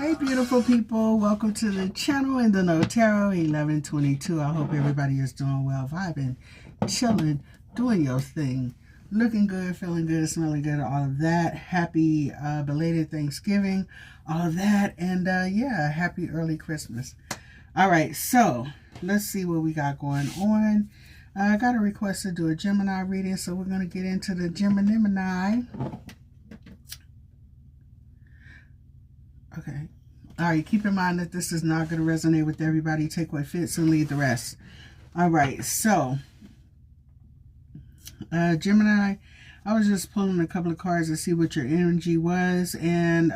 Hey beautiful people, welcome to the channel in the No Tarot 1122. I hope everybody is doing well, vibing, chilling, doing your thing, looking good, feeling good, smelling good, all of that. Happy belated Thanksgiving, all of that, and yeah, happy early Christmas. All right, so let's see what we got going on. I got a request to do a Gemini reading, so we're going to get into the Gemini. Okay. All right, keep in mind that this is not going to resonate with everybody. Take what fits and leave the rest. All right, so Gemini, I was just pulling a couple of cards to see what your energy was, and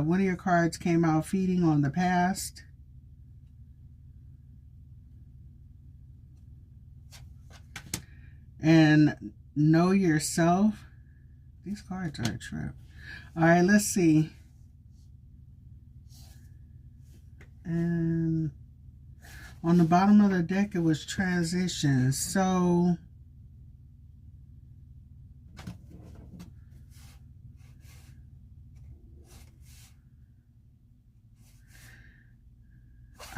one of your cards came out feeding on the past. And know yourself. These cards are a trip. All right, let's see. And on the bottom of the deck, it was transition. So all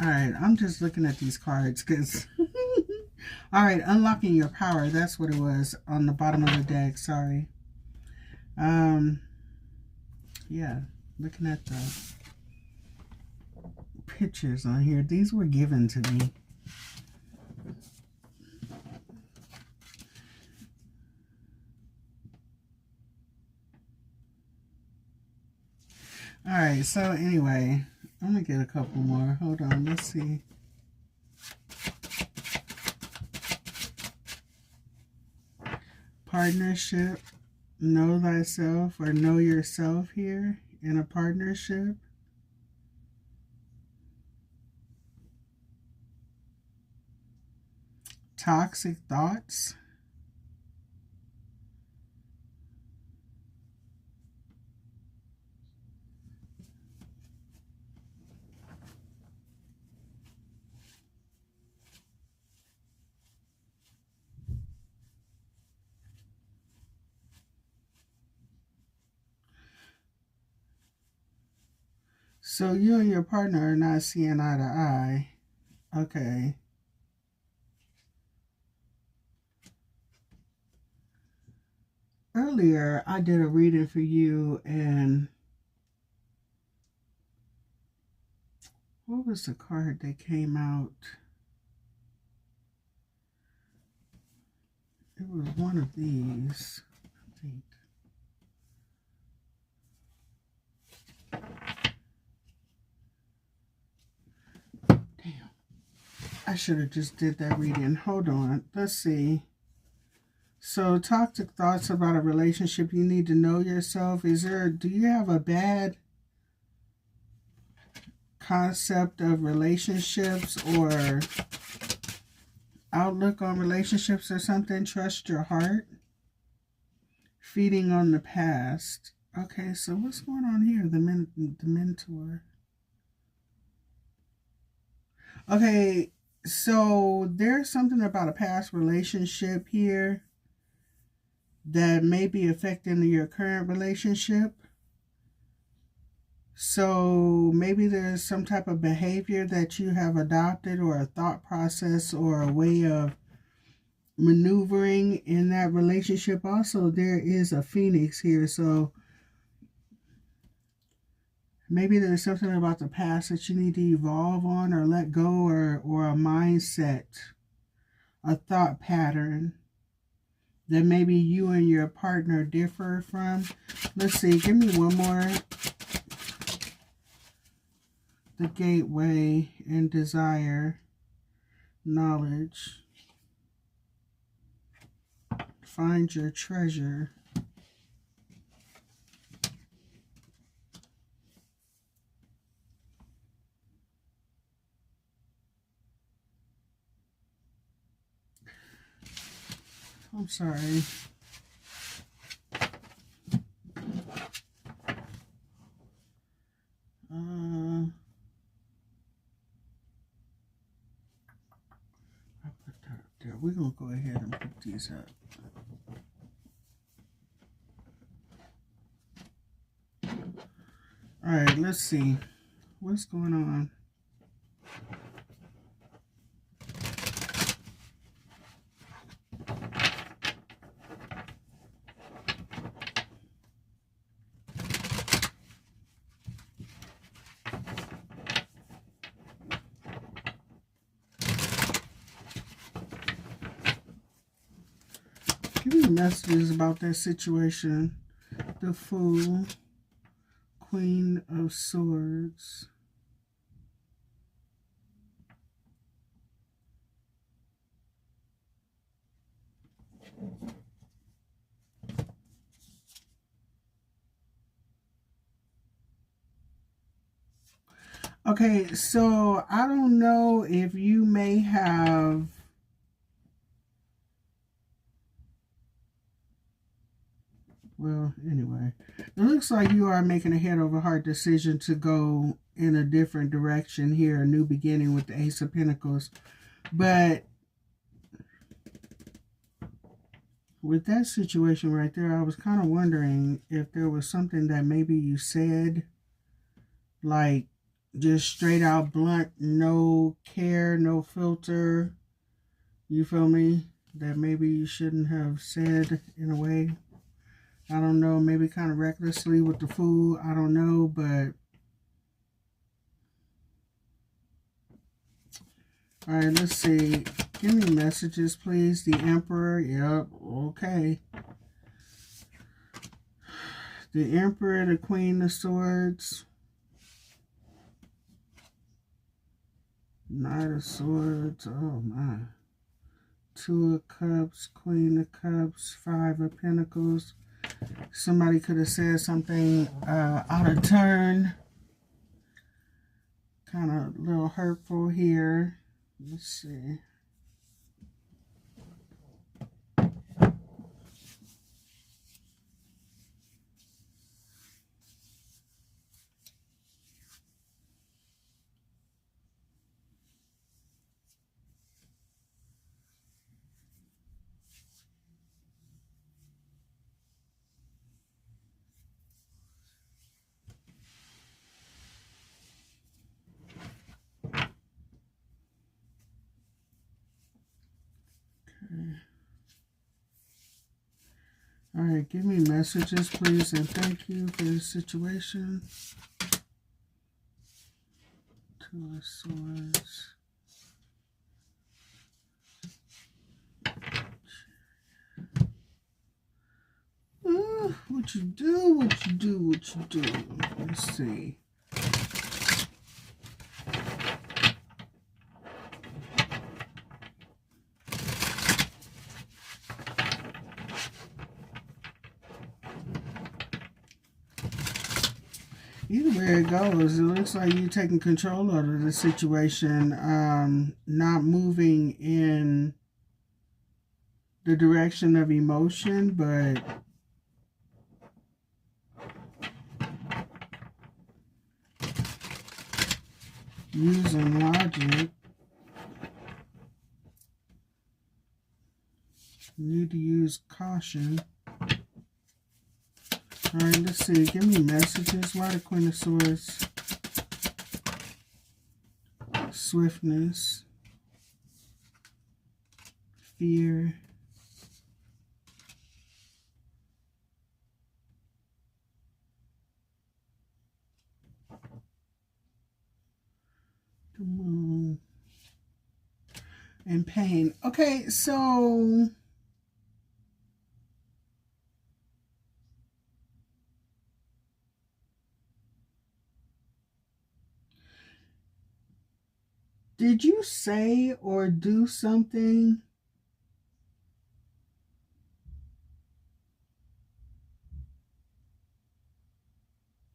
right, I'm just looking at these cards because all right, unlocking your power, that's what it was on the bottom of the deck. Sorry. Yeah, looking at the pictures on here, these were given to me. All right, so anyway, I'm gonna get a couple more. Hold on, let's see. Partnership, know thyself or know yourself here in a partnership. Toxic thoughts. So you and your partner are not seeing eye to eye. Okay. Earlier, I did a reading for you, and what was the card that came out? It was one of these, I think. Damn. I should have just did that reading. Hold on. Let's see. So, toxic thoughts about a relationship. You need to know yourself. Do you have a bad concept of relationships or outlook on relationships or something? Trust your heart. Feeding on the past. Okay, so what's going on here? The mentor. Okay, so there's something about a past relationship here that may be affecting your current relationship. So maybe there's some type of behavior that you have adopted, or a thought process, or a way of maneuvering in that relationship. Also, there is a phoenix here, so maybe there's something about the past that you need to evolve on or let go, or a mindset, a thought pattern that maybe you and your partner differ from. Let's see, give me one more. The gateway and desire, knowledge. Find your treasure. I'm sorry. I put that up there. We're going to go ahead and put these up. All right, let's see. What's going on? Give me messages about that situation. The Fool, Queen of Swords. Okay, so I don't know if you may have well, anyway, it looks like you are making a head over heart decision to go in a different direction here, a new beginning with the Ace of Pentacles. But with that situation right there, I was kind of wondering if there was something that maybe you said, like just straight out blunt, no care, no filter, you feel me, that maybe you shouldn't have said in a way. I don't know, maybe kind of recklessly with the Fool, I don't know, but all right, let's see. Give me messages, please. The Emperor, yep, okay. The Emperor, the Queen of Swords, Knight of Swords, oh my. Two of Cups, Queen of Cups, Five of Pentacles. Somebody could have said something out of turn. Kind of a little hurtful here. Let's see. All right, give me messages, please, and thank you for the situation. Two of Swords. What you do, what you do, what you do. Let's see. Either way it goes, it looks like you're taking control of the situation, not moving in the direction of emotion, but using logic. You need to use caution. All right, let's see. Give me messages. Why the Queen of Swords? Swiftness. Fear. The Moon. And pain. Okay, so did you say or do something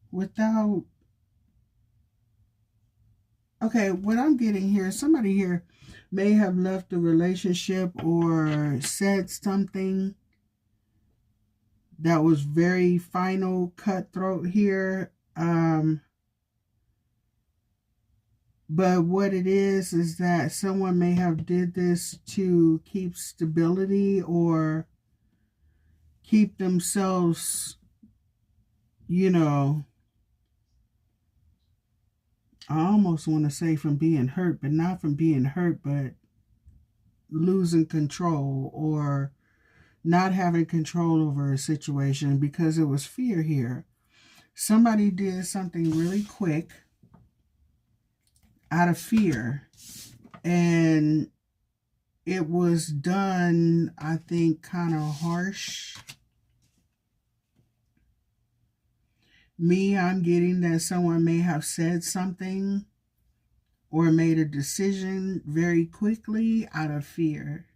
without... Okay, what I'm getting here, somebody here may have left the relationship or said something that was very final, cutthroat here. But what it is that someone may have did this to keep stability or keep themselves, you know, I almost want to say from being hurt, but not from being hurt, but losing control or not having control over a situation because it was fear here. Somebody did something really quick out of fear, and it was done, I think, kind of harsh. I'm getting that someone may have said something or made a decision very quickly out of fear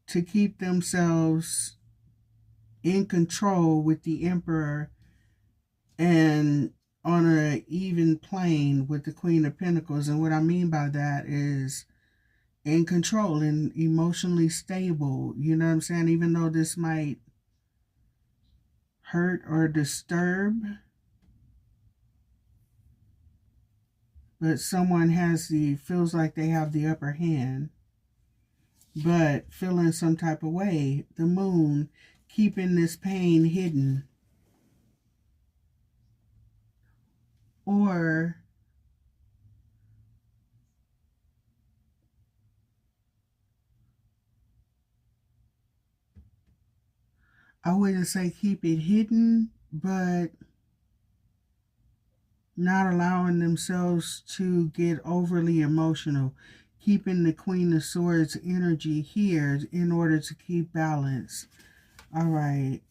to keep themselves in control with the Emperor and on an even plane with the Queen of Pentacles. And what I mean by that is in control and emotionally stable. You know what I'm saying? Even though this might hurt or disturb, but someone feels like they have the upper hand, but feeling some type of way. The Moon, keeping this pain hidden. Or I wouldn't say keep it hidden, but not allowing themselves to get overly emotional. Keeping the Queen of Swords energy here in order to keep balance. All right.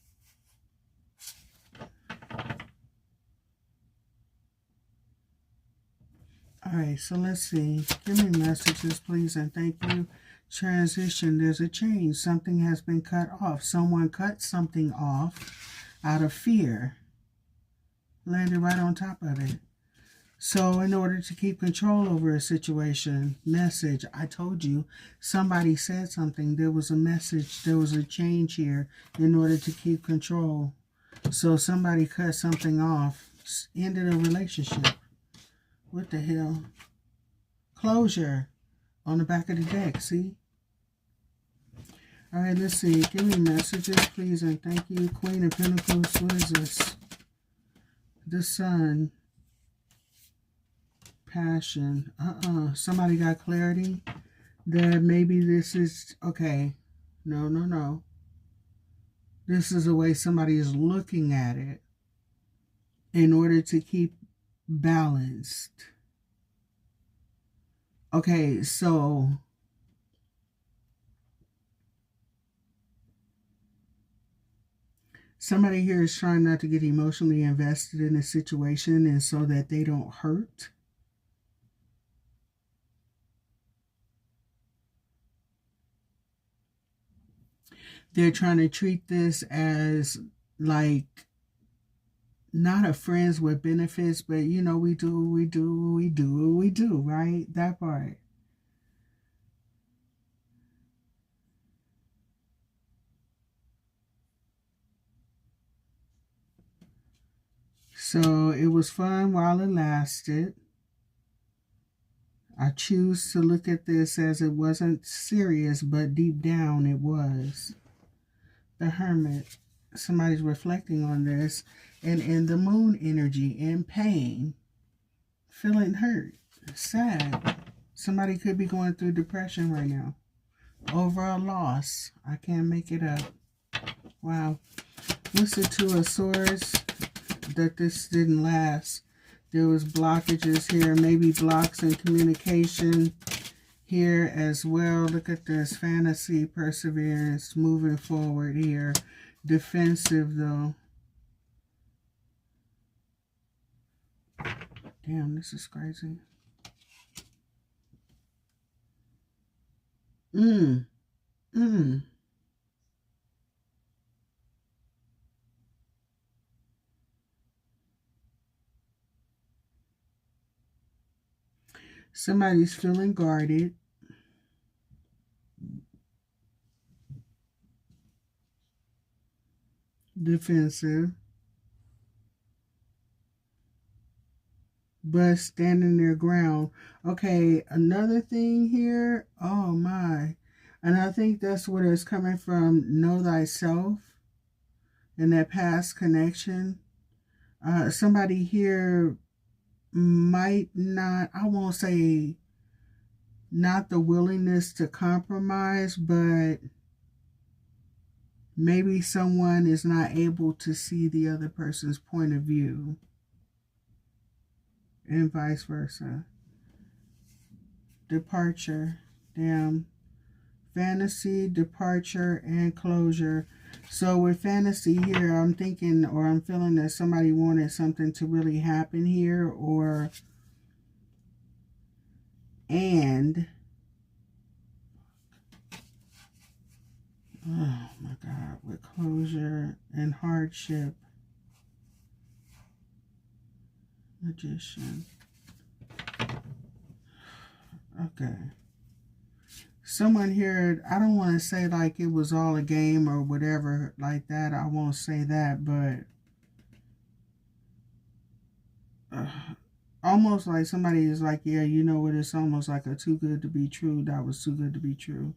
All right, so let's see. Give me messages, please, and thank you. Transition. There's a change. Something has been cut off. Someone cut something off out of fear. Landed right on top of it. So in order to keep control over a situation, message, I told you, somebody said something. There was a message. There was a change here in order to keep control. So somebody cut something off. Ended a relationship. What the hell? Closure on the back of the deck, see? All right, let's see. Give me messages, please, and thank you. Queen of Pentacles, what is this? The Sun. Passion. Somebody got clarity that maybe this is, okay. No. This is the way somebody is looking at it in order to keep balanced. Okay, so somebody here is trying not to get emotionally invested in a situation and so that they don't hurt. They're trying to treat this as like not a friends with benefits, but you know, we do, right? That part. So it was fun while it lasted. I choose to look at this as it wasn't serious, but deep down it was. The Hermit. Somebody's reflecting on this. And in the Moon energy, in pain, feeling hurt, sad. Somebody could be going through depression right now. Over a loss. I can't make it up. Wow. What's the Two of Swords? That this didn't last. There was blockages here. Maybe blocks in communication here as well. Look at this. Fantasy, perseverance, moving forward here. Defensive though. Damn, this is crazy. Somebody's feeling guarded. Defensive. But standing their ground. Okay, another thing here. Oh my. And I think that's what it's coming from. Know thyself. And that past connection. Somebody here might not, I won't say not the willingness to compromise, but maybe someone is not able to see the other person's point of view, and vice versa. Departure. Damn. Fantasy, departure, and closure. So with fantasy here, I'm thinking, or I'm feeling that somebody wanted something to really happen here, and oh my God, with closure and hardship. Magician. Okay. Someone here, I don't want to say like it was all a game or whatever like that. I won't say that, but almost like somebody is like, yeah, you know what? It's almost like a too good to be true. That was too good to be true.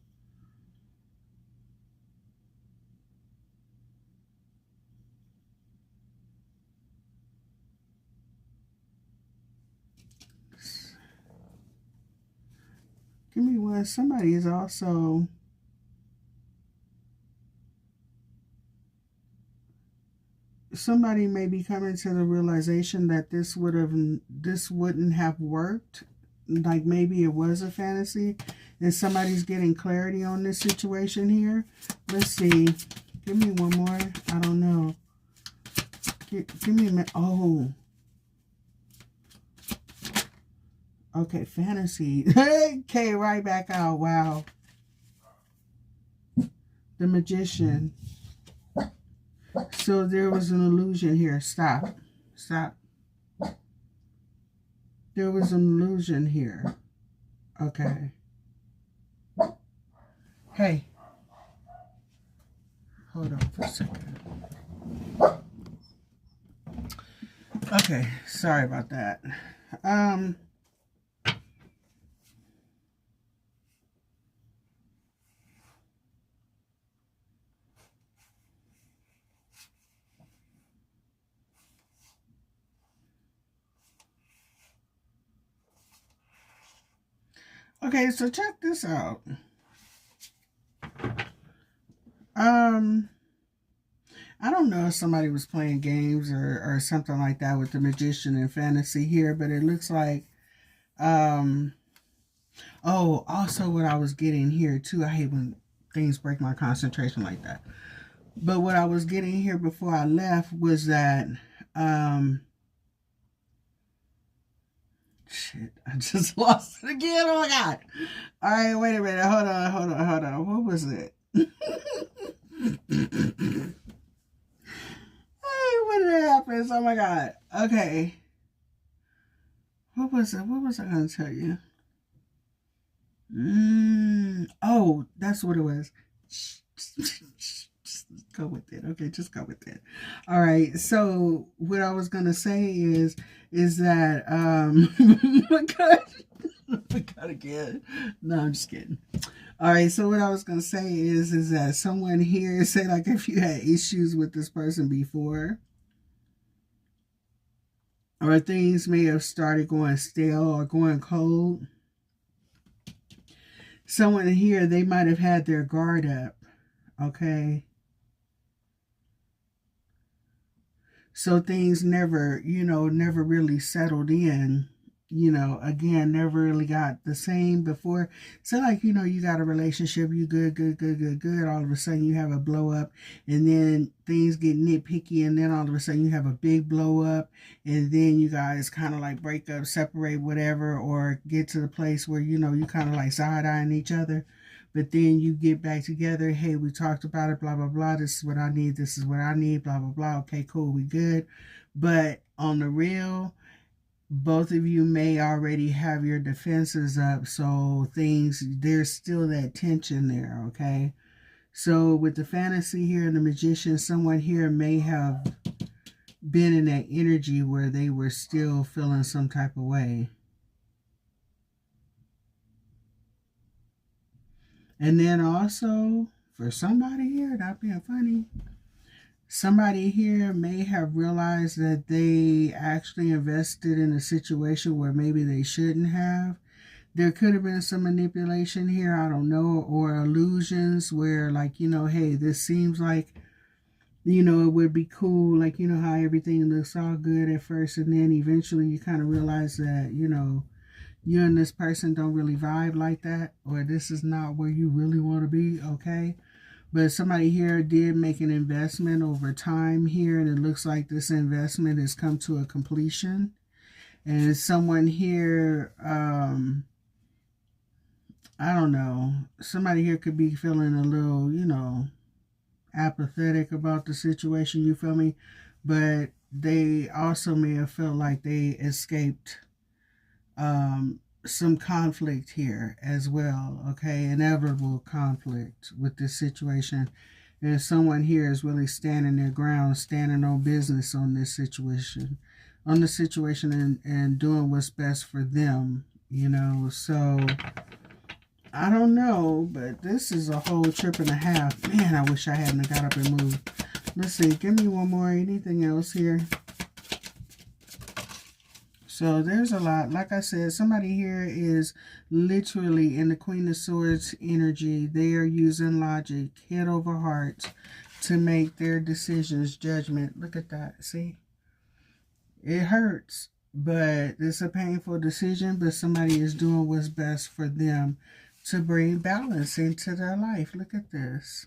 Give me one. Somebody is also... Somebody may be coming to the realization that this wouldn't have worked. Like maybe it was a fantasy, and somebody's getting clarity on this situation here. Let's see. Give me one more. I don't know. Give me a minute. Oh. Okay, fantasy. Okay, right back out. Wow. The Magician. So there was an illusion here. Stop. Stop. There was an illusion here. Okay. Hey. Hold on for a second. Okay. Sorry about that. Okay, so check this out. I don't know if somebody was playing games or something like that with the Magician and fantasy here, but it looks like, oh, also what I was getting here too, I hate when things break my concentration like that. But what I was getting here before I left was that, shit, I just lost it again. Oh my God. All right, wait a minute. Hold on. What was it? Hey, what did happen? Oh my God. Okay. What was it? What was I going to tell you? Oh, that's what it was. Just go with it. Okay, just go with it. All right. So what I was going to say is that, oh my God. I forgot again. No, I'm just kidding. All right, so what I was going to say is that someone here, say like if you had issues with this person before, or things may have started going stale or going cold, someone here, they might have had their guard up, okay? So things never, never really settled in. Again, never really got the same before. So like, you got a relationship, you good. All of a sudden you have a blow up, and then things get nitpicky, and then all of a sudden you have a big blow up, and then you guys kind of like break up, separate, whatever, or get to the place where, you kind of like side-eyeing each other. But then you get back together. Hey, we talked about it, blah, blah, blah. This is what I need. This is what I need, blah, blah, blah. Okay, cool. We good. But on the real, both of you may already have your defenses up. So there's still that tension there, okay? So with the fantasy here and the Magician, someone here may have been in that energy where they were still feeling some type of way. And then also, for somebody here, not being funny, Somebody here may have realized that they actually invested in a situation where maybe they shouldn't have. There could have been some manipulation here, I don't know, or illusions where, like, you know, hey, this seems like, you know, it would be cool. Like, you know how everything looks all good at first, and then eventually you kind of realize that, you know, you and this person don't really vibe like that, or this is not where you really want to be, okay? But somebody here did make an investment over time here, and it looks like this investment has come to a completion. And someone here, I don't know, somebody here could be feeling a little, you know, apathetic about the situation, you feel me? But they also may have felt like they escaped some conflict here as well, okay? Inevitable conflict with this situation. And someone here is really standing their ground, standing on business on this situation, and doing what's best for them, you know? So I don't know, but this is a whole trip and a half. Man, I wish I hadn't got up and moved. Let's see, give me one more. Anything else here? So there's a lot. Like I said, somebody here is literally in the Queen of Swords energy. They are using logic, head over heart, to make their decisions, judgment. Look at that. See? It hurts, but it's a painful decision, but somebody is doing what's best for them to bring balance into their life. Look at this.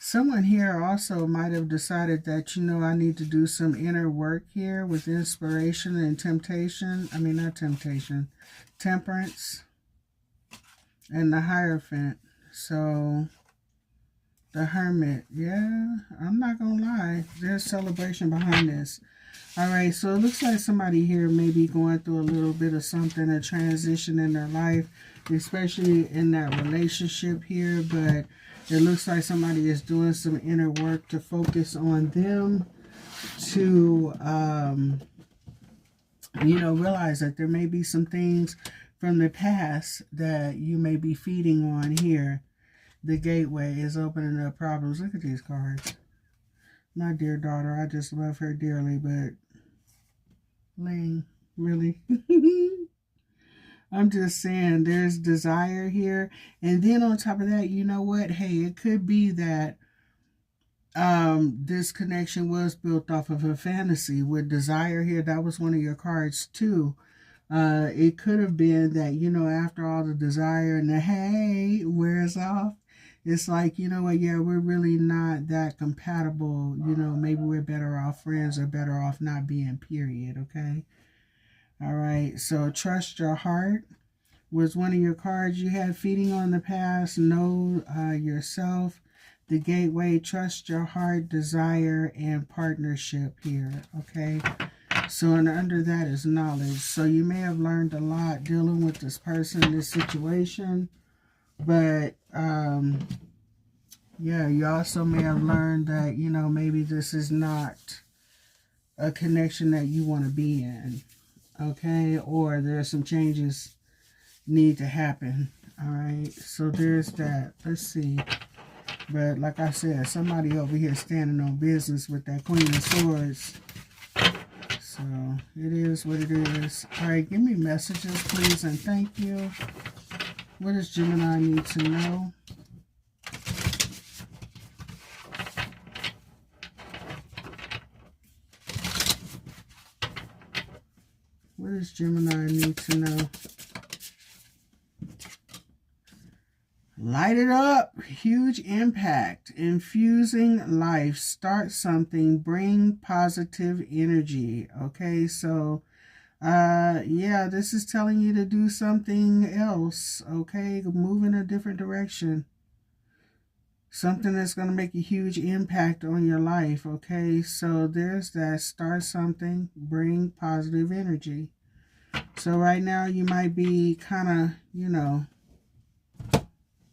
Someone here also might have decided that, you know, I need to do some inner work here with inspiration and temptation. I mean, not temptation, temperance and the Hierophant. So the Hermit, yeah, I'm not going to lie. There's celebration behind this. All right, so it looks like somebody here may be going through a little bit of something, a transition in their life, especially in that relationship here, but it looks like somebody is doing some inner work to focus on them, to, you know, realize that there may be some things from the past that you may be feeding on here. The gateway is opening up problems. Look at these cards. My dear daughter, I just love her dearly, but Lane, really? I'm just saying there's desire here. And then on top of that, you know what? Hey, it could be that this connection was built off of a fantasy with desire here. That was one of your cards too. It could have been that, you know, after all the desire and the hey wears off, it's like, you know what, yeah, we're really not that compatible. You know, maybe we're better off friends or better off not being, period, okay? All right, so trust your heart was one of your cards you had. Feeding on the past, know yourself, the gateway, trust your heart, desire, and partnership here, okay? So, and under that is knowledge. So you may have learned a lot dealing with this person, this situation, but yeah, you also may have learned that, you know, maybe this is not a connection that you want to be in, okay? Or there's some changes need to happen, all right? So there's that. Let's see. But like I said, somebody over here standing on business with that Queen of Swords. So it is what it is. All right, give me messages, please, and thank you. What does Gemini need to know? What does Gemini need to know? Light it up. Huge impact. Infusing life. Start something. Bring positive energy. Okay, so yeah, this is telling you to do something else. Okay, move in a different direction. Something that's going to make a huge impact on your life. Okay, so there's that. Start something. Bring positive energy. So right now you might be kind of, you know,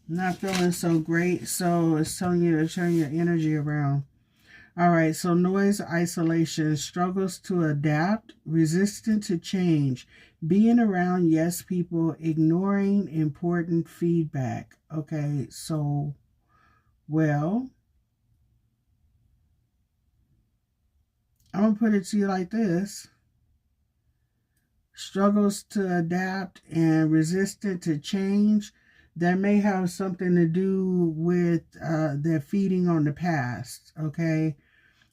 not feeling so great, so it's telling you to turn your energy around. All right, so noise, isolation, struggles to adapt, resistant to change, being around yes people, ignoring important feedback. Okay, so Well, I'm going to put it to you like this. Struggles to adapt and resistant to change, that may have something to do with their feeding on the past, okay?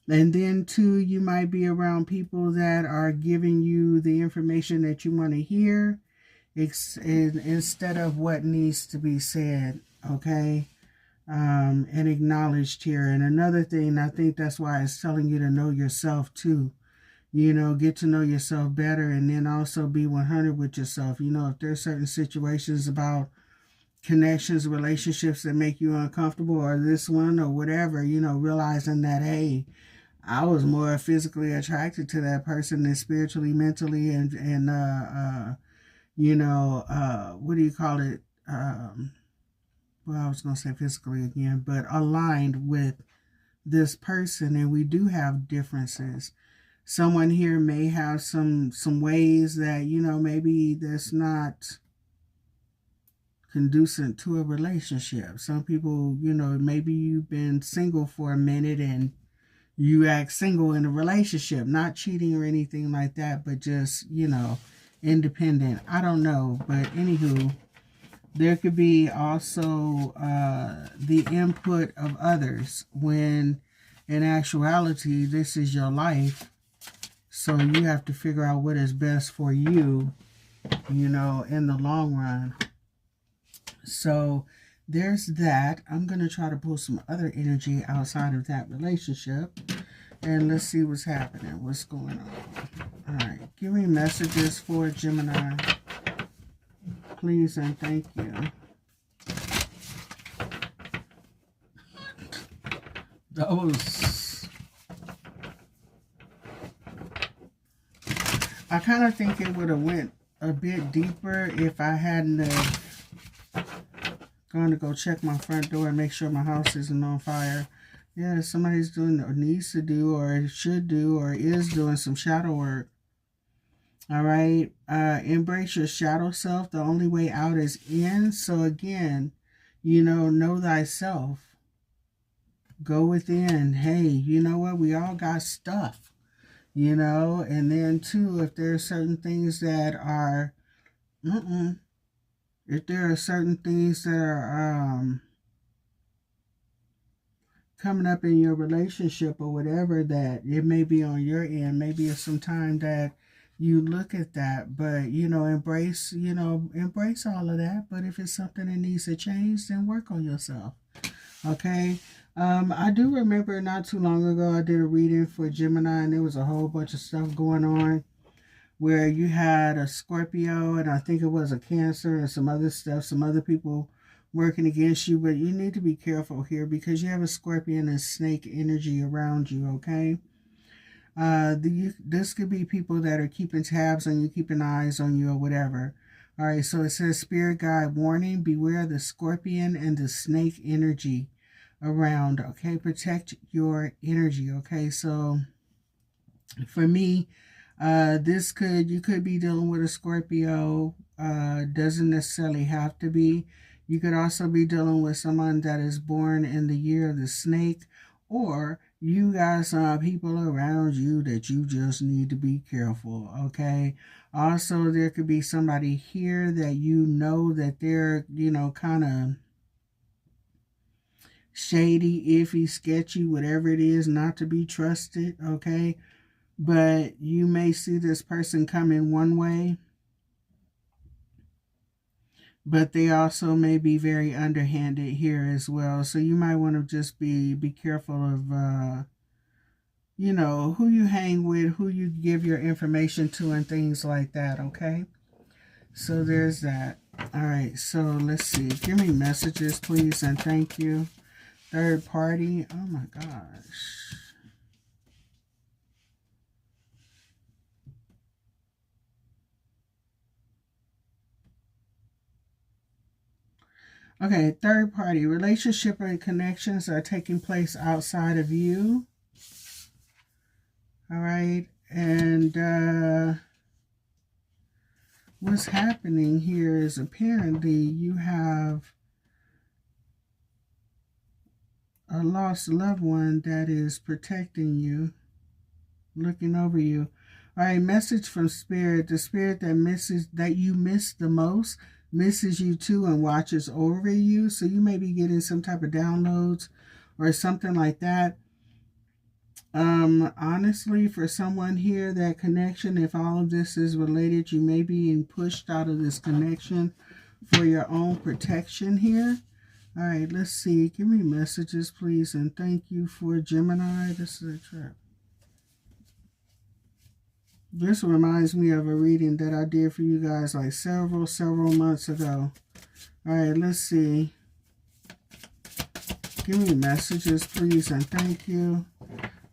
And then, too, you might be around people that are giving you the information that you want to hear instead of what needs to be said, okay? And acknowledged here. And another thing, I think that's why it's telling you to know yourself, too. You know, get to know yourself better, and then also be 100 with yourself. You know, if there's certain situations about connections, relationships that make you uncomfortable, or this one or whatever, you know, realizing that, hey, I was more physically attracted to that person than spiritually, mentally, and you know, what do you call it? Well, I was going to say physically again, but aligned with this person, and we do have differences. Someone here may have some ways that, you know, maybe that's not conducive to a relationship. Some people, you know, maybe you've been single for a minute and you act single in a relationship, not cheating or anything like that, but just, you know, independent. I don't know, but anywho, there could be also the input of others when in actuality this is your life. So you have to figure out what is best for you, you know, in the long run. So there's that. I'm going to try to pull some other energy outside of that relationship. And let's see what's happening. What's going on? All right. Give me messages for Gemini. Please and thank you. Those. I kind of think it would have went a bit deeper if I hadn't gone to go check my front door and make sure my house isn't on fire. Yeah, somebody's doing or needs to do or should do or is doing some shadow work. All right. Embrace your shadow self. The only way out is in. So again, you know thyself. Go within. Hey, you know what? We all got stuff, you know. And then too, if there are certain things that are, if there are certain things that are coming up in your relationship or whatever, that it may be on your end, maybe it's some time that you look at that, but embrace all of that. But if it's something that needs to change, then work on yourself. Okay. I do remember not too long ago I did a reading for Gemini, and there was a whole bunch of stuff going on where you had a Scorpio, and I think it was a Cancer and some other stuff, some other people working against you. But you need to be careful here because you have a Scorpion and snake energy around you, okay? This could be people that are keeping tabs on you, keeping eyes on you or whatever. All right, so it says, Spirit Guide warning, beware the Scorpion and the snake energy around, okay? Protect your energy, okay? So for me, you could be dealing with a Scorpio, doesn't necessarily have to be. You could also be dealing with someone that is born in the year of the snake, or you got some people around you that you just need to be careful, okay? Also, there could be somebody here that you know that they're, kind of shady, iffy, sketchy, whatever it is, not to be trusted, okay? But you may see this person come in one way, but they also may be very underhanded here as well. So you might want to just be careful of, who you hang with, who you give your information to, and things like that, okay? So there's that. All right, so let's see. Give me messages, please, and thank you. Third party. Oh, my gosh. Okay, third party. Relationship and connections are taking place outside of you. All right, and what's happening here is apparently you have a lost loved one that is protecting you, looking over you. All right, message from Spirit. The spirit that you miss the most misses you too and watches over you. So you may be getting some type of downloads or something like that. Honestly, for someone here, that connection, if all of this is related, you may be being pushed out of this connection for your own protection here. All right, let's see. Give me messages, please, and thank you for Gemini. This is a trap. This reminds me of a reading that I did for you guys like several months ago. All right, let's see. Give me messages, please, and thank you.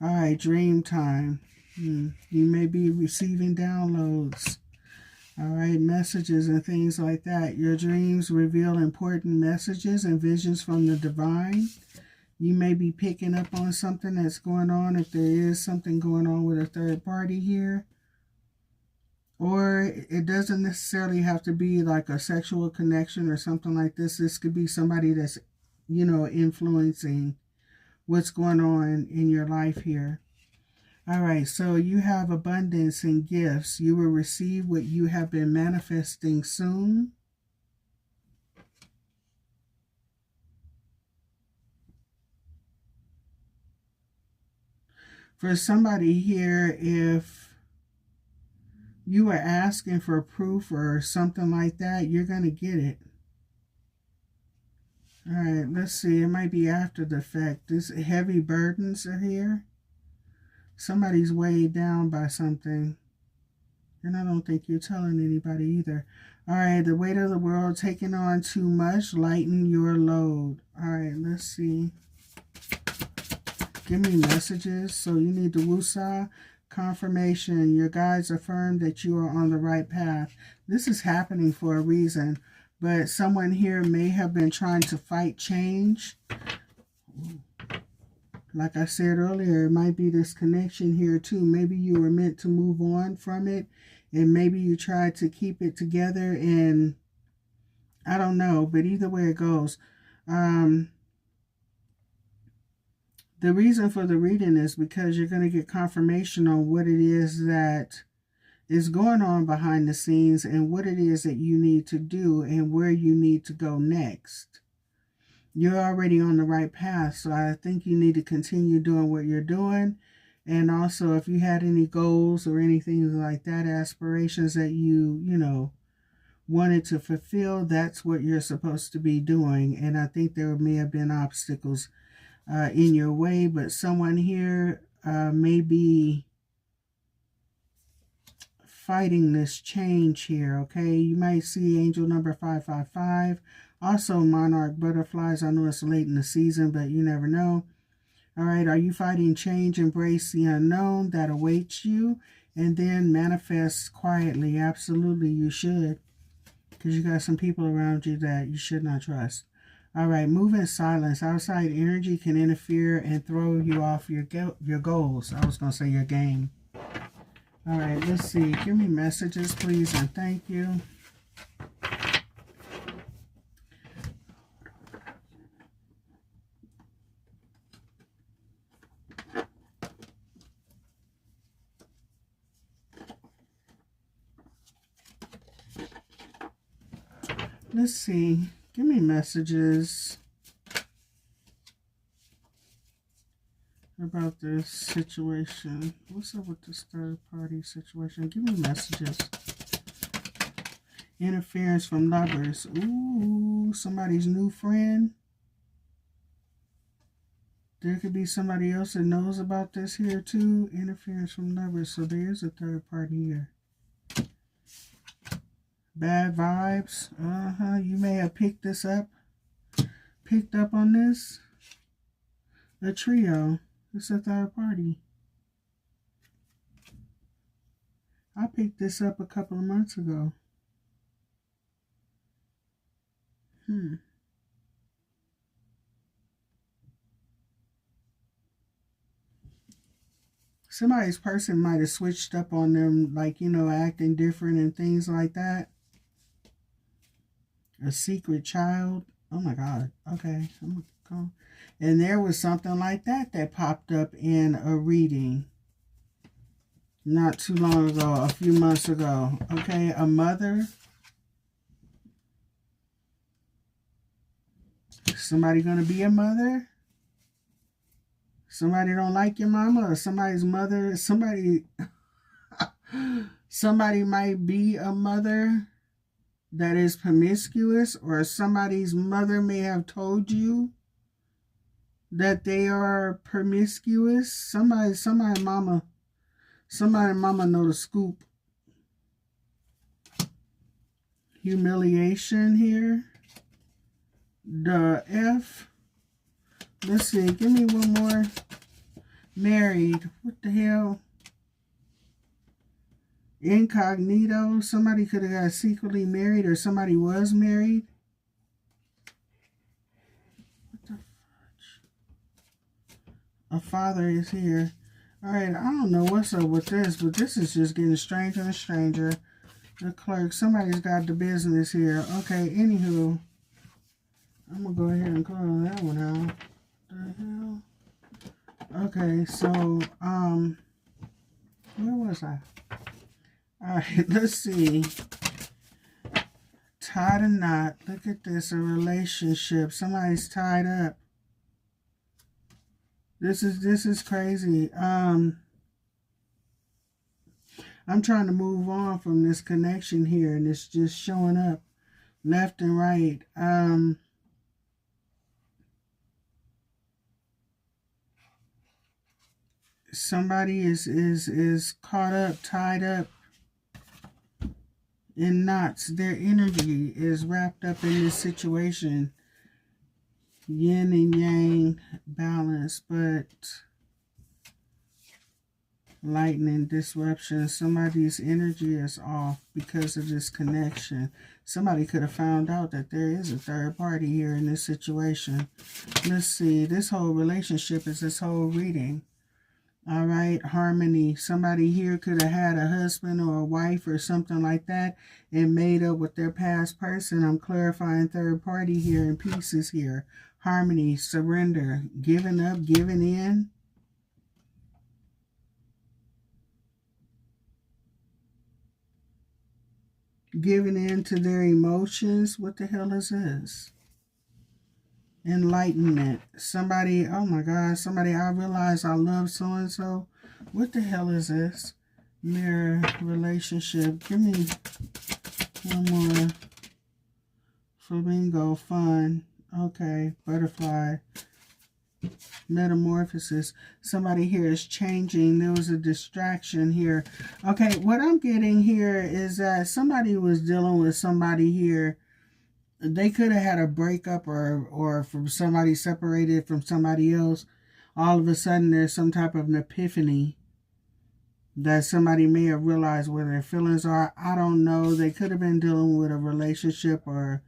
All right, dream time. You may be receiving downloads. All right, messages and things like that. Your dreams reveal important messages and visions from the divine. You may be picking up on something that's going on, if there is something going on with a third party here. Or it doesn't necessarily have to be like a sexual connection or something like this. This could be somebody that's, influencing what's going on in your life here. All right, so you have abundance and gifts. You will receive what you have been manifesting soon. For somebody here, if you are asking for proof or something like that, you're going to get it. All right, let's see. It might be after the fact. This heavy burdens are here. Somebody's weighed down by something. And I don't think you're telling anybody either. All right, the weight of the world taking on too much. Lighten your load. All right, let's see. Give me messages. So you need the Wusa. Confirmation. Your guides affirm that you are on the right path. This is happening for a reason, but someone here may have been trying to fight change. Like I said earlier, it might be this connection here too. Maybe you were meant to move on from it, and maybe you tried to keep it together, and I don't know, but either way it goes. The reason for the reading is because you're going to get confirmation on what it is that is going on behind the scenes and what it is that you need to do and where you need to go next. You're already on the right path, so I think you need to continue doing what you're doing. And also, if you had any goals or anything like that, aspirations that you wanted to fulfill, that's what you're supposed to be doing. And I think there may have been obstacles in your way, but someone here may be fighting this change here, okay? You might see angel number 555. Also, monarch butterflies. I know it's late in the season, but you never know. All right, are you fighting change? Embrace the unknown that awaits you, and then manifest quietly. Absolutely, you should, because you got some people around you that you should not trust. All right, move in silence. Outside energy can interfere and throw you off your goals. I was going to say your game. All right, let's see. Give me messages, please, and thank you. Let's see. Give me messages about this situation. What's up with this third party situation? Give me messages. Interference from lovers. Ooh, somebody's new friend. There could be somebody else that knows about this here too. Interference from lovers. So there's a third party here. Bad vibes. You may have picked up on this. A trio. It's a third party. I picked this up a couple of months ago. Somebody's person might have switched up on them, like, acting different and things like that. A secret child. Oh my God. Okay. I'm going to Oracle. And there was something like that that popped up in a reading not too long ago, a few months ago. Okay, a mother. Somebody going to be a mother? Somebody don't like your mama, or somebody's mother, somebody might be a mother that is promiscuous, or somebody's mother may have told you that they are promiscuous. Somebody mama know the scoop. Humiliation here. The F. Let's see, give me one more. Married. What the hell? Incognito. Somebody could have got secretly married, or somebody was married. What the fudge? A father is here. Alright, I don't know what's up with this, but this is just getting stranger and stranger. The clerk. Somebody's got the business here. Okay, anywho. I'm going to go ahead and close that one out. What the hell? Okay, so, where was I? Alright, let's see. Tied a knot. Look at this, a relationship. Somebody's tied up. This is crazy. I'm trying to move on from this connection here, and it's just showing up left and right. Somebody is caught up, tied up in knots. Their energy is wrapped up in this situation. Yin and yang balance, but lightning disruption. Somebody's energy is off because of this connection. Somebody could have found out that there is a third party here in this situation. Let's see. This whole relationship is this whole reading. All right, harmony. Somebody here could have had a husband or a wife or something like that and made up with their past person. I'm clarifying third party here in pieces here. Harmony, surrender, giving up, giving in. Giving in to their emotions. What the hell is this? Enlightenment. Somebody, oh my God, somebody, I realize I love so-and-so. What the hell is this? Mirror, relationship. Give me one more. Flamingo, fun. Okay, butterfly. Metamorphosis. Somebody here is changing. There was a distraction here. Okay, what I'm getting here is that somebody was dealing with somebody here. They could have had a breakup or from somebody separated from somebody else. All of a sudden there's some type of an epiphany that somebody may have realized where their feelings are. I don't know. They could have been dealing with a relationship, or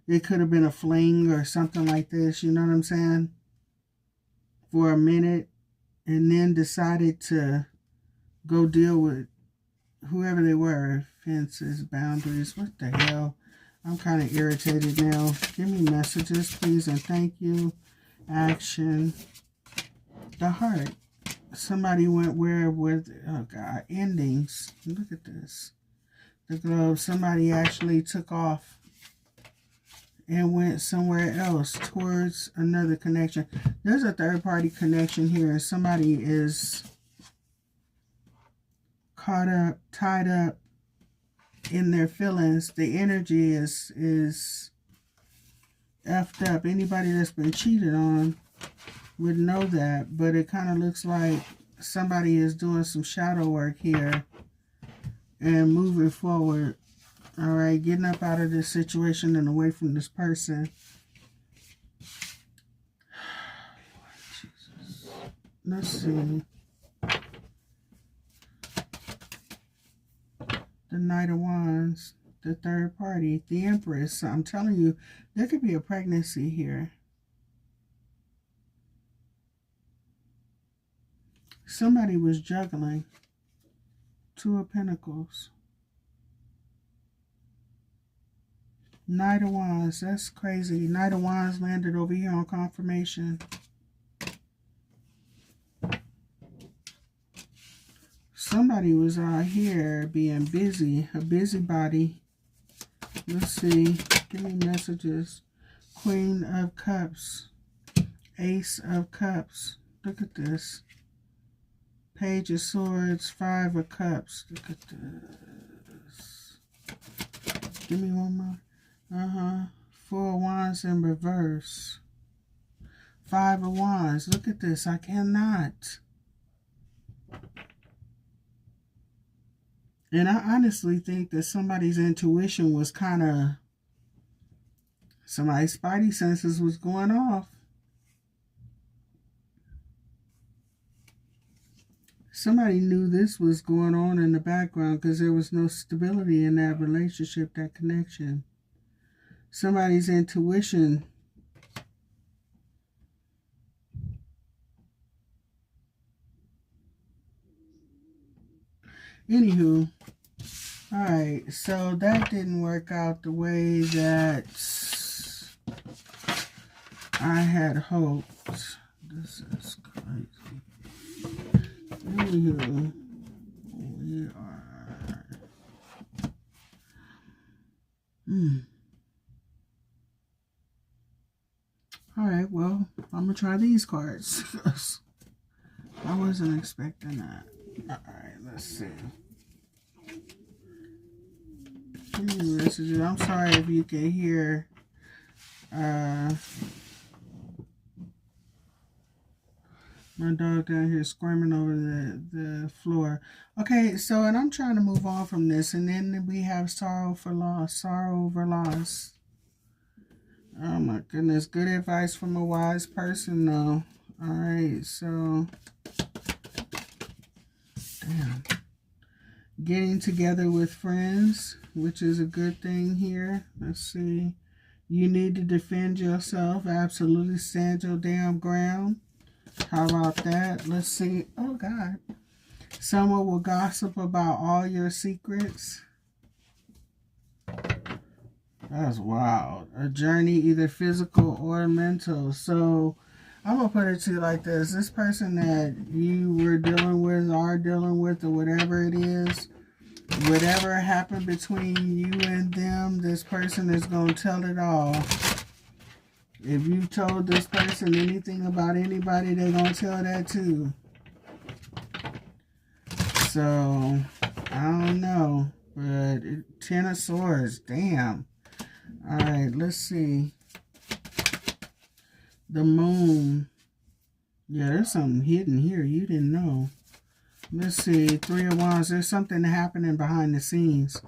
it could have been a fling or something like this. You know what I'm saying? For a minute, and then decided to go deal with whoever they were. Fences, boundaries. What the hell? I'm kind of irritated now. Give me messages, please, and thank you. Action. The heart. Somebody went where with, oh God, endings. Look at this. The globe. Somebody actually took off and went somewhere else towards another connection. There's a third-party connection here. Somebody is caught up, tied up in their feelings. The energy is effed up. Anybody that's been cheated on would know that, but it kind of looks like somebody is doing some shadow work here and moving forward. All right, getting up out of this situation and away from this person. Jesus. Let's see. The Knight of Wands, the third party, the Empress. So I'm telling you, there could be a pregnancy here. Somebody was juggling. Two of Pentacles. Knight of Wands. That's crazy. Knight of Wands landed over here on confirmation. Somebody was out here being busy. A busybody. Let's see. Give me messages. Queen of Cups. Ace of Cups. Look at this. Page of Swords. Five of Cups. Look at this. Give me one more. Four of Wands in reverse. Five of Wands. Look at this. I cannot. And I honestly think that somebody's intuition was kind of, somebody's spidey senses was going off. Somebody knew this was going on in the background because there was no stability in that relationship, that connection. Somebody's intuition. Anywho, alright, so that didn't work out the way that I had hoped. This is crazy. Anywho, we are... Alright, well, I'm going to try these cards. I wasn't expecting that. Alright, let's see. Give me messages. I'm sorry if you can hear my dog down here screaming over the floor. Okay, so, and I'm trying to move on from this. And then we have sorrow for loss. Sorrow over loss. Oh my goodness. Good advice from a wise person, though. Alright, so... Damn. Getting together with friends, which is a good thing here. Let's see. You need to defend yourself. Absolutely stand your damn ground. How about that? Let's see. Oh, God. Someone will gossip about all your secrets. That's wild. A journey, either physical or mental. So... I'm going to put it to you like this. This person that you were dealing with, are dealing with, or whatever it is, whatever happened between you and them, this person is going to tell it all. If you told this person anything about anybody, they're going to tell that too. So, I don't know. But, Ten of Swords, damn. Alright, let's see. The Moon. Yeah, there's something hidden here you didn't know. Let's see. Three of Wands. There's something happening behind the scenes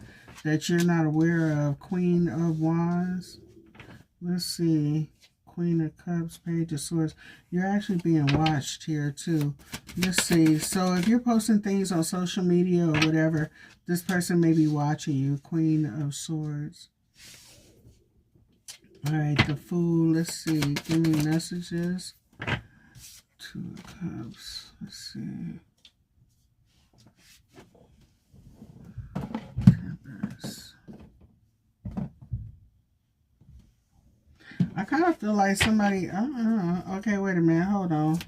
that you're not aware of. Queen of Wands. Let's see. Queen of Cups. Page of Swords. You're actually being watched here too. Let's see. So if you're posting things on social media or whatever, this person may be watching you. Queen of Swords. Alright, the Fool. Let's see. Give me messages. Two of Cups. Let's see. Tempest. I kind of feel like somebody... Okay, wait a minute. Hold on.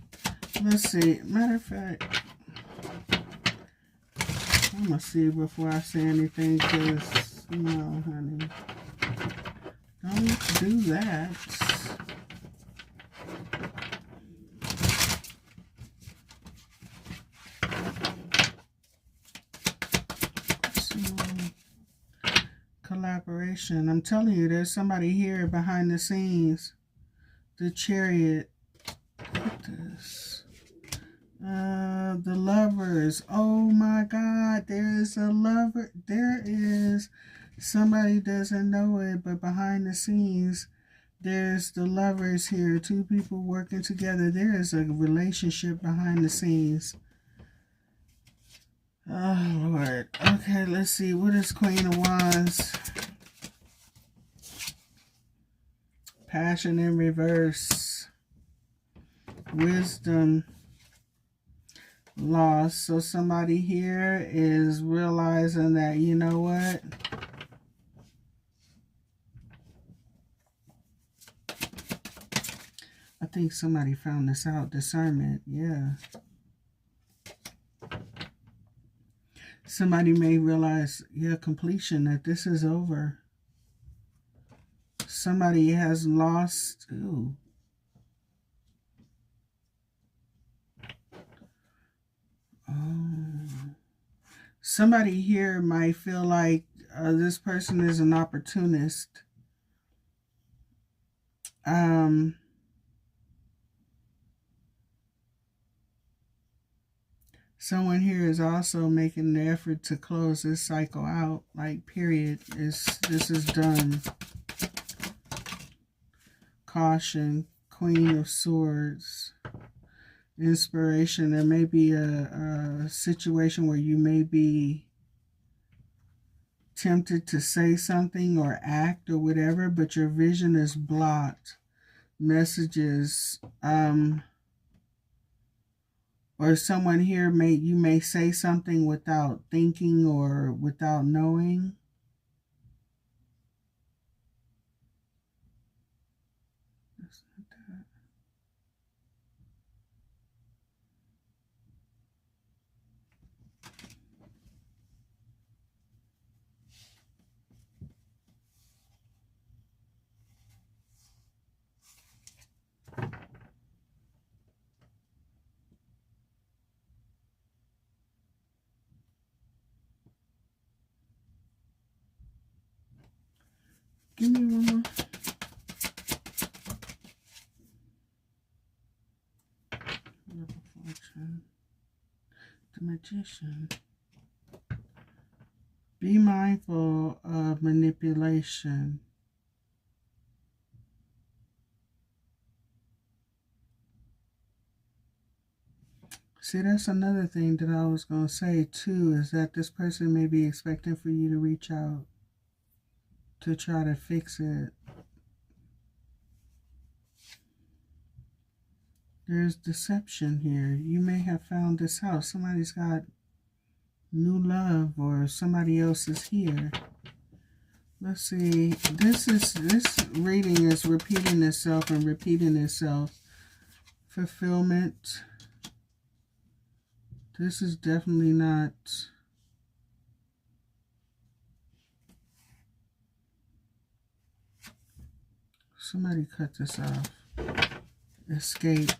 Let's see. Matter of fact, I'm going to see before I say anything because, no, honey. Don't do that. So, collaboration. I'm telling you, there's somebody here behind the scenes. The Chariot. Look at this. The Lovers. Oh my God, there is a lover. There is... Somebody doesn't know it, but behind the scenes, there's the Lovers here. Two people working together. There is a relationship behind the scenes. Oh, Lord. Okay, let's see. What is Queen of Wands? Passion in reverse. Wisdom. Loss. So somebody here is realizing that, you know what? think somebody found this out. Discernment, yeah. Somebody may realize, yeah, completion, that this is over. Somebody has lost, ooh. Oh. Somebody here might feel like this person is an opportunist. Someone here is also making the effort to close this cycle out. Like, period. This is done. Caution. Queen of Swords. Inspiration. There may be a situation where you may be tempted to say something or act or whatever, but your vision is blocked. Messages, or someone here you may say something without thinking or without knowing. That's not that. Give me one more. Fortune. The Magician. Be mindful of manipulation. See, that's another thing that I was going to say too, is that this person may be expecting for you to reach out to try to fix it. There's deception here. You may have found this out. Somebody's got new love, or somebody else is here. Let's see. This reading is repeating itself and repeating itself. Fulfillment. This is definitely not. Somebody cut this off. Escape.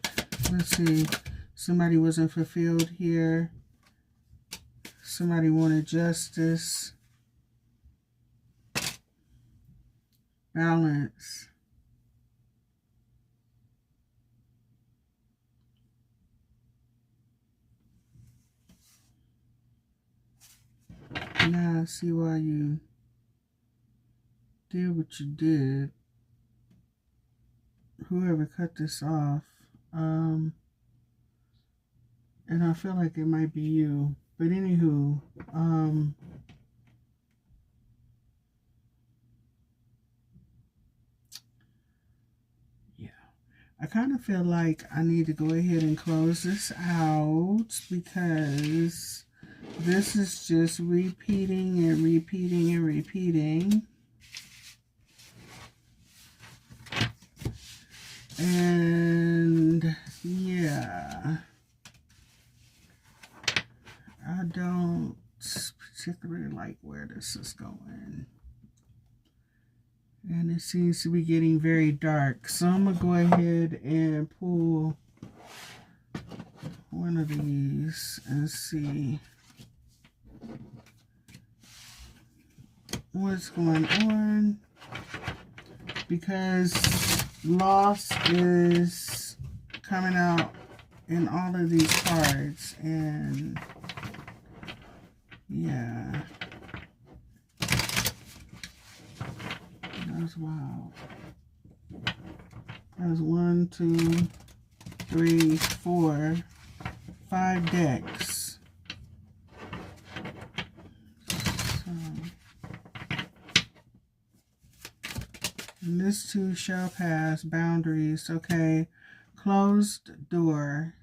Let's see. Somebody wasn't fulfilled here. Somebody wanted justice. Balance. Now I see why you did what you did. Whoever cut this off. And I feel like it might be you. But anywho, yeah. I kind of feel like I need to go ahead and close this out, because this is just repeating and repeating and repeating. And yeah, I don't particularly like where this is going. And it seems to be getting very dark. So I'm going to go ahead and pull one of these and see what's going on. Because loss is coming out in all of these cards, and yeah, that's wild. That's 1, 2, 3, 4, 5 decks. And this too shall pass. Boundaries. Okay. Closed door.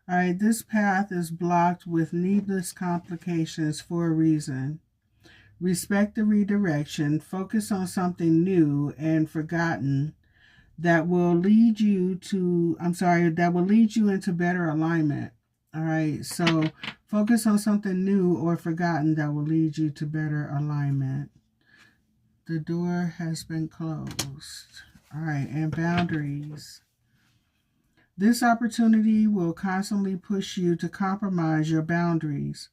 Alright, this path is blocked with needless complications for a reason. Respect the redirection. Focus on something new and forgotten. that will lead you to, that will lead you into better alignment. All right, so focus on something new or forgotten that will lead you to better alignment. The door has been closed. All right, and boundaries. This opportunity will constantly push you to compromise your boundaries.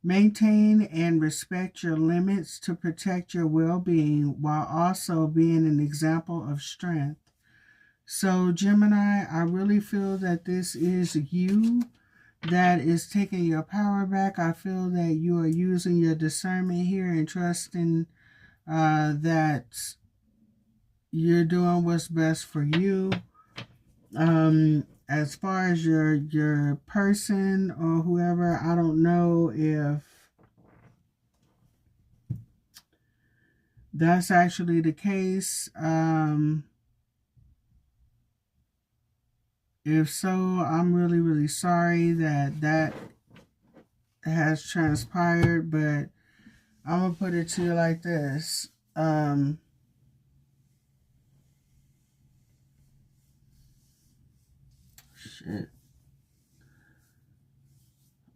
Maintain and respect your limits to protect your well-being while also being an example of strength. So, Gemini, I really feel that this is you that is taking your power back. I feel that you are using your discernment here and trusting that you're doing what's best for you. As far as your person or whoever, I don't know if that's actually the case. If so, I'm really, really sorry that has transpired, but I'm going to put it to you like this. Shit.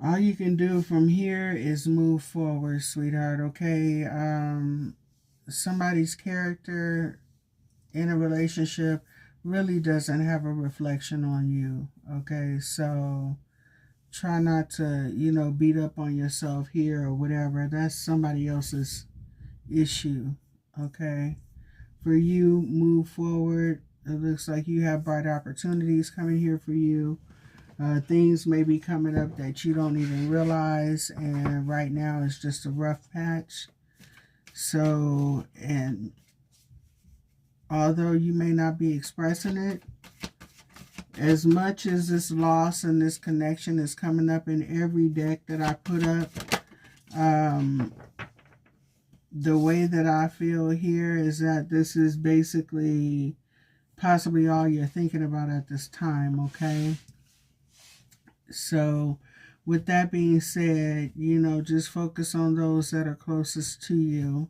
All you can do from here is move forward, sweetheart, okay? Somebody's character in a relationship really doesn't have a reflection on you, okay? So try not to, beat up on yourself here or whatever. That's somebody else's issue, okay? For you, move forward. It looks like you have bright opportunities coming here for you. Things may be coming up that you don't even realize, and right now it's just a rough patch. So, and although you may not be expressing it, as much as this loss and this connection is coming up in every deck that I put up, the way that I feel here is that this is basically possibly all you're thinking about at this time, okay? So, with that being said, just focus on those that are closest to you,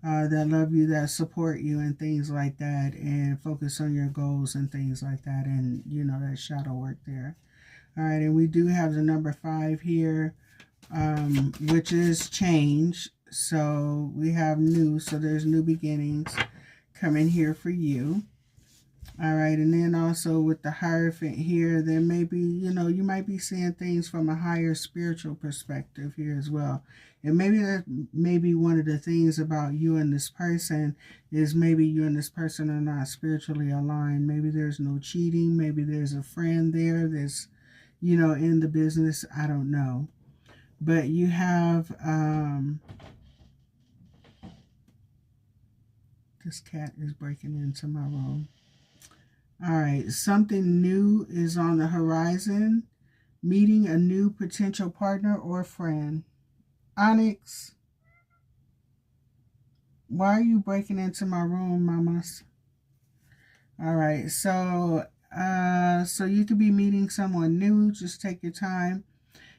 that love you, that support you, and things like that, and focus on your goals and things like that, and, that shadow work there. All right, and we do have the number 5 here, which is change. So, we have new, so there's new beginnings coming here for you. All right, and then also with the Hierophant here, there may be, you might be seeing things from a higher spiritual perspective here as well. And maybe that may be one of the things about you and this person is maybe you and this person are not spiritually aligned. Maybe there's no cheating. Maybe there's a friend there that's, in the business. I don't know. But you have, this cat is breaking into my room. All right, something new is on the horizon. Meeting a new potential partner or friend. Onyx, why are you breaking into my room, mamas? All right, so you could be meeting someone new. Just take your time.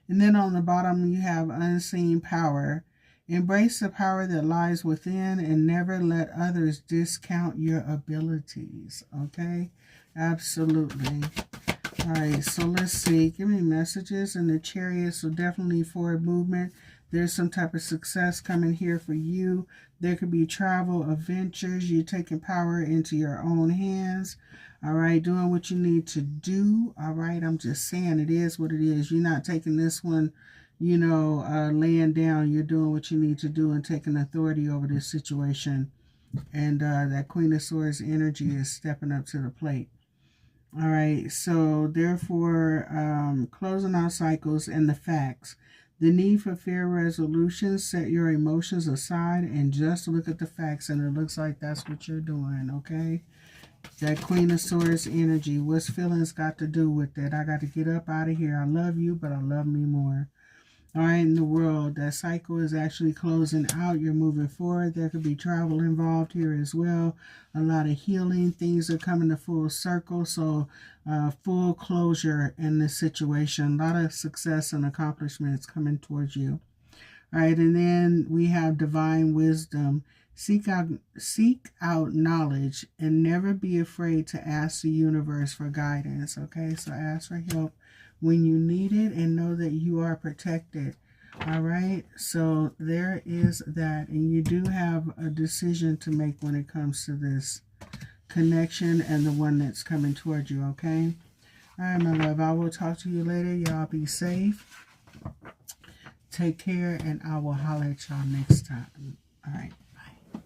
And then on the bottom, you have unseen power. Embrace the power that lies within and never let others discount your abilities, okay? Absolutely. All right, so let's see. Give me messages in the Chariot. So definitely forward movement. There's some type of success coming here for you. There could be travel, adventures. You're taking power into your own hands. All right, doing what you need to do. All right, I'm just saying it is what it is. You're not taking this one, laying down. You're doing what you need to do and taking authority over this situation. And that Queen of Swords energy is stepping up to the plate. All right, so therefore, closing out cycles and the facts. The need for fair resolution, set your emotions aside and just look at the facts, and it looks like that's what you're doing, okay? That Queen of Swords energy, what's feelings got to do with that? I got to get up out of here. I love you, but I love me more. All right, in the world, that cycle is actually closing out. You're moving forward. There could be travel involved here as well. A lot of healing. Things are coming to full circle. So full closure in this situation. A lot of success and accomplishments coming towards you. All right, and then we have divine wisdom. Seek out knowledge and never be afraid to ask the universe for guidance. Okay, so ask for help when you need it and know that you are protected. All right, so there is that, and you do have a decision to make when it comes to this connection and the one that's coming toward you. Okay, all right, my love, I will talk to you later. Y'all be safe, take care, and I will holler at y'all next time. All right, bye.